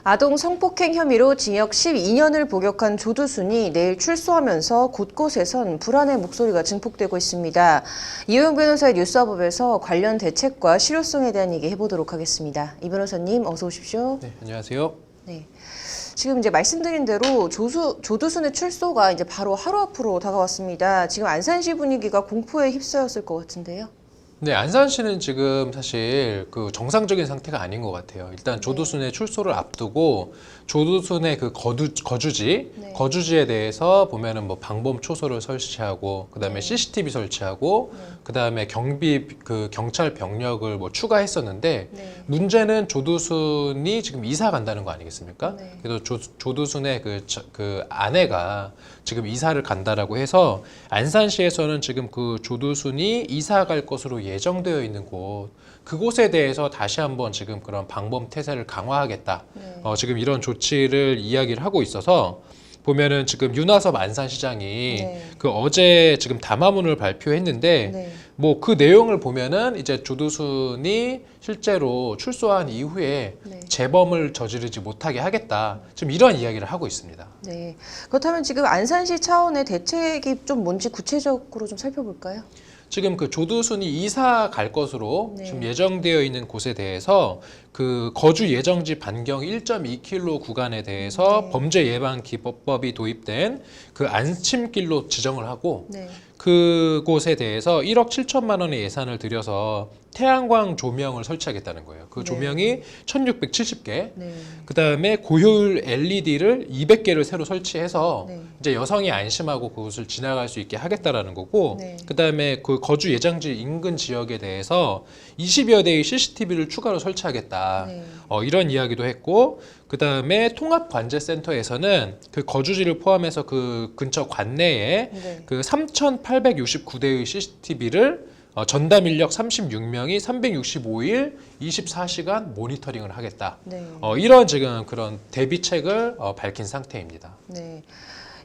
아동 성폭행 혐의로 징역 12년을 복역한 조두순이 내일 출소하면서 곳곳에선 불안의 목소리가 증폭되고 있습니다. 이호영 변호사의 뉴스와법에서 관련 대책과 실효성에 대한 얘기 해보도록 하겠습니다. 이 변호사님 어서 오십시오. 네, 안녕하세요. 네. 지금 이제 말씀드린 대로 조두순의 출소가 이제 바로 하루 앞으로 다가왔습니다. 지금 안산시 분위기가 공포에 휩싸였을 것 같은데요. 네, 안산시는 지금 사실 그 정상적인 상태가 아닌 것 같아요. 일단 조두순의 출소를 앞두고 조두순의 그 거주지, 네. 거주지에 대해서 보면은 뭐 방범 초소를 설치하고, 그다음에 CCTV 설치하고, 그다음에 경찰 병력을 뭐 추가했었는데 문제는 조두순이 지금 이사 간다는 거 아니겠습니까? 네. 그래서 조두순의 그 아내가 지금 이사를 간다라고 해서 안산시에서는 지금 그 조두순이 이사 갈 것으로 예정되어 있는 그곳에 대해서 다시 한번 지금 그런 방범 태세를 강화하겠다. 지금 이런 조치를 이야기를 하고 있어서 보면은 지금 윤하섭 안산시장이 그 어제 지금 담화문을 발표했는데 뭐 그 내용을 보면은 이제 조두순이 실제로 출소한 이후에 재범을 저지르지 못하게 하겠다. 지금 이런 이야기를 하고 있습니다. 네. 그렇다면 지금 안산시 차원의 대책이 좀 뭔지 구체적으로 좀 살펴볼까요? 지금 그 조두순이 이사 갈 것으로 지금 예정되어 있는 곳에 대해서 그 거주 예정지 반경 1.2km 구간에 대해서 범죄 예방 기법법이 도입된 그 안심길로 지정을 하고 그곳에 대해서 1억 7천만 원의 예산을 들여서 태양광 조명을 설치하겠다는 거예요. 그 조명이 1670개, 그다음에 고효율 LED를 200개를 새로 설치해서 이제 여성이 안심하고 그곳을 지나갈 수 있게 하겠다라는 거고, 그다음에 그 거주 예정지 인근 지역에 대해서 20여 대의 CCTV를 추가로 설치하겠다. 이런 이야기도 했고, 그다음에 통합관제센터에서는 그 거주지를 포함해서 그 근처 관내에 그 3,869대의 CCTV를 전담 인력 36명이 365일 24시간 모니터링을 하겠다. 이런 지금 그런 대비책을 밝힌 상태입니다. 네.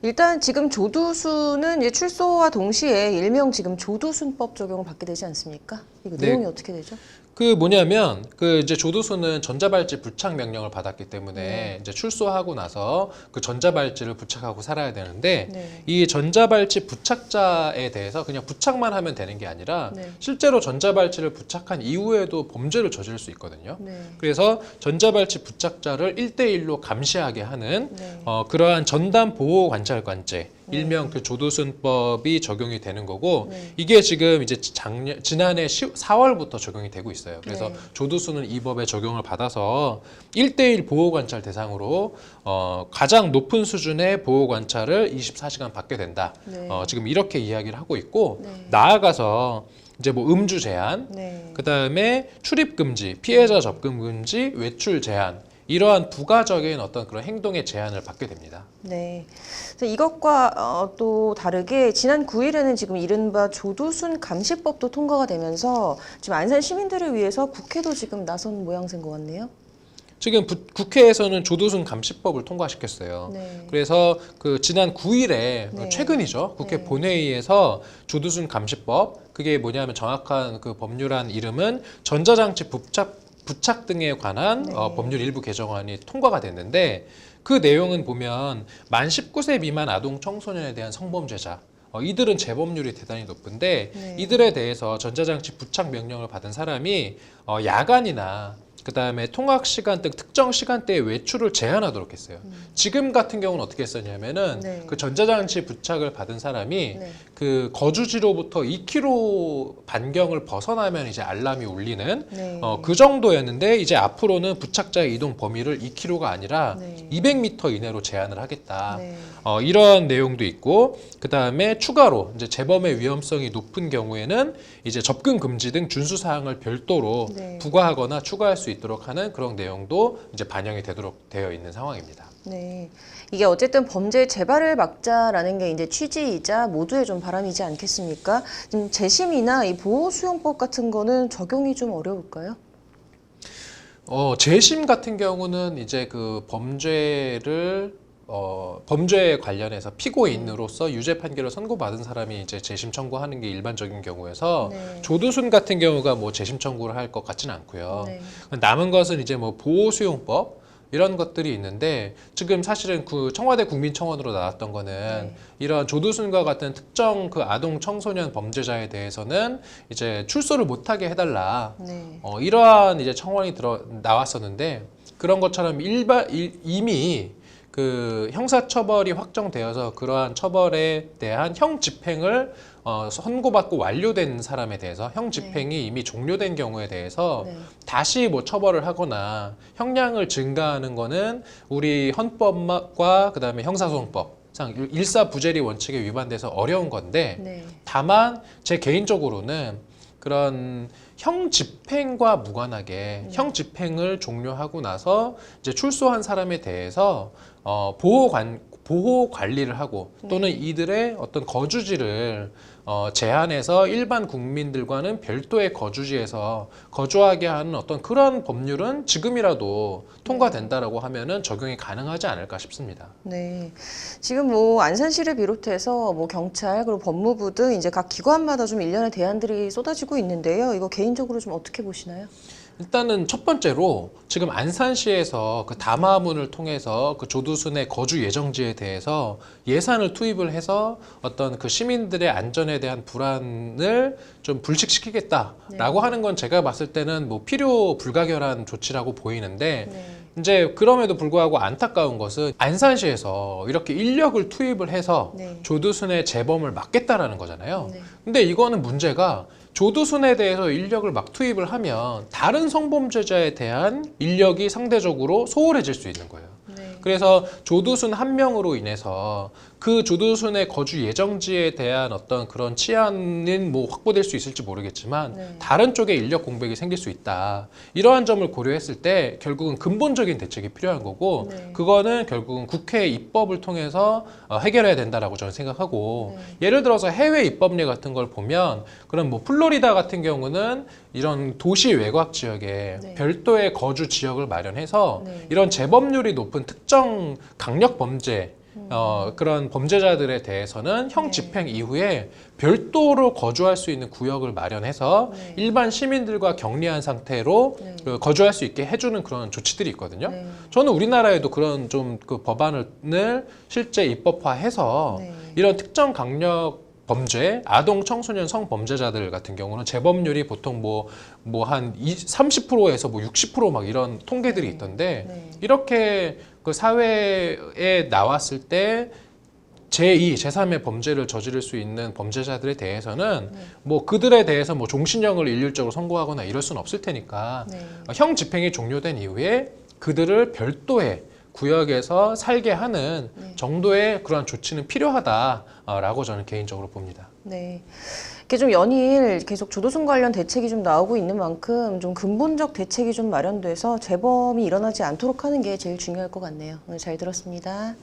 일단 지금 조두순은 이제 출소와 동시에 일명 지금 조두순법 적용을 받게 되지 않습니까? 이거 내용이 어떻게 되죠? 그 뭐냐면 그 이제 조두순은 전자발찌 부착 명령을 받았기 때문에 이제 출소하고 나서 그 전자발찌를 부착하고 살아야 되는데 이 전자발찌 부착자에 대해서 그냥 부착만 하면 되는 게 아니라 실제로 전자발찌를 부착한 이후에도 범죄를 저지를 수 있거든요. 그래서 전자발찌 부착자를 1대1로 감시하게 하는 그러한 전담 보호 관찰관제 일명 그 조두순법이 적용이 되는 거고, 이게 지금 이제 지난해 4월부터 적용이 되고 있어요. 그래서 조두순은 이 법에 적용을 받아서 1대1 보호관찰 대상으로 가장 높은 수준의 보호관찰을 24시간 받게 된다. 지금 이렇게 이야기를 하고 있고, 나아가서 이제 뭐 음주 제한, 그다음에 출입 금지, 피해자 접근 금지, 외출 제한, 이러한 부가적인 어떤 그런 행동의 제한을 받게 됩니다. 네. 그래서 이것과 또 다르게 지난 9일에는 지금 이른바 조두순 감시법도 통과가 되면서 지금 안산 시민들을 위해서 국회도 지금 나선 모양새인 것 같네요. 지금 국회에서는 조두순 감시법을 통과시켰어요. 그래서 그 지난 9일에 최근이죠. 국회 본회의에서 조두순 감시법, 그게 뭐냐면 정확한 그 법률안 이름은 전자장치 부착 등에 관한 법률 일부 개정안이 통과가 됐는데, 그 내용은 보면 만 19세 미만 아동 청소년에 대한 성범죄자, 이들은 재범률이 대단히 높은데 이들에 대해서 전자장치 부착 명령을 받은 사람이 야간이나 그다음에 통학 시간 등 특정 시간대에 외출을 제한하도록 했어요. 지금 같은 경우는 어떻게 했었냐면은 그 전자장치 부착을 받은 사람이 그 거주지로부터 2km 반경을 벗어나면 이제 알람이 울리는 그 정도였는데, 이제 앞으로는 부착자의 이동 범위를 2km가 아니라 200m 이내로 제한을 하겠다. 이런 내용도 있고, 그다음에 추가로 이제 재범의 위험성이 높은 경우에는 이제 접근 금지 등 준수 사항을 별도로 부과하거나 추가할 수 있도록 하는 그런 내용도 이제 반영이 되도록 되어 있는 상황입니다. 네. 이게 어쨌든 범죄 재발을 막자라는 게 이제 취지이자 모두의 좀 바람이지 않겠습니까? 지금 재심이나 이 보호수용법 같은 거는 적용이 좀 어려울까요? 재심 같은 경우는 이제 그 범죄에 관련해서 피고인으로서 유죄 판결을 선고받은 사람이 이제 재심 청구하는 게 일반적인 경우여서 조두순 같은 경우가 뭐 재심 청구를 할 것 같지는 않고요. 남은 것은 이제 뭐 보호수용법, 이런 것들이 있는데 지금 사실은 그 청와대 국민청원으로 나왔던 거는 이런 조두순과 같은 특정 그 아동 청소년 범죄자에 대해서는 이제 출소를 못하게 해달라. 이러한 이제 청원이 나왔었는데 그런 것처럼 이미 그 형사처벌이 확정되어서 그러한 처벌에 대한 형 집행을 선고받고 완료된 사람에 대해서 형 집행이 이미 종료된 경우에 대해서 다시 뭐 처벌을 하거나 형량을 증가하는 거는 우리 헌법과 그다음에 형사소송법상 일사부재리 원칙에 위반돼서 어려운 건데 다만 제 개인적으로는 그런 형 집행과 무관하게 형 집행을 종료하고 나서 이제 출소한 사람에 대해서 보호 관리를 하고 또는 이들의 어떤 거주지를 제한해서 일반 국민들과는 별도의 거주지에서 거주하게 하는 어떤 그런 법률은 지금이라도 통과된다라고 하면은 적용이 가능하지 않을까 싶습니다. 네. 지금 뭐 안산시를 비롯해서 뭐 경찰 그리고 법무부 등 이제 각 기관마다 좀 일련의 대안들이 쏟아지고 있는데요. 이거 개인적으로 좀 어떻게 보시나요? 일단은 첫 번째로 지금 안산시에서 그 담화문을 통해서 그 조두순의 거주 예정지에 대해서 예산을 투입을 해서 어떤 그 시민들의 안전에 대한 불안을 좀 불식시키겠다라고 하는 건 제가 봤을 때는 뭐 필요 불가결한 조치라고 보이는데 이제 그럼에도 불구하고 안타까운 것은 안산시에서 이렇게 인력을 투입을 해서 조두순의 재범을 막겠다라는 거잖아요. 근데 이거는 문제가 조두순에 대해서 인력을 막 투입을 하면 다른 성범죄자에 대한 인력이 상대적으로 소홀해질 수 있는 거예요. 그래서 조두순 한 명으로 인해서 그 조두순의 거주 예정지에 대한 어떤 그런 치안은 뭐 확보될 수 있을지 모르겠지만 다른 쪽에 인력 공백이 생길 수 있다. 이러한 점을 고려했을 때 결국은 근본적인 대책이 필요한 거고 그거는 결국은 국회 입법을 통해서 해결해야 된다라고 저는 생각하고 예를 들어서 해외 입법례 같은 걸 보면 그런 뭐 플로리다 같은 경우는 이런 도시 외곽 지역에 별도의 거주 지역을 마련해서 이런 재범률이 높은 특정 강력 범죄 그런 범죄자들에 대해서는 형 집행 이후에 별도로 거주할 수 있는 구역을 마련해서 일반 시민들과 격리한 상태로 그 거주할 수 있게 해주는 그런 조치들이 있거든요. 저는 우리나라에도 그런 좀 그 법안을 실제 입법화해서 이런 특정 강력 범죄, 아동, 청소년, 성범죄자들 같은 경우는 재범률이 보통 뭐 한 30%에서 뭐 60% 이런 통계들이 있던데 이렇게 그 사회에 나왔을 때 제2, 제3의 범죄를 저지를 수 있는 범죄자들에 대해서는 뭐 그들에 대해서 뭐 종신형을 일률적으로 선고하거나 이럴 수는 없을 테니까 형 집행이 종료된 이후에 그들을 별도의 구역에서 살게 하는 정도의 그러한 조치는 필요하다라고 저는 개인적으로 봅니다. 네. 이게 좀 연일 계속 조두순 관련 대책이 좀 나오고 있는 만큼 좀 근본적 대책이 좀 마련돼서 재범이 일어나지 않도록 하는 게 제일 중요할 것 같네요. 오늘 잘 들었습니다.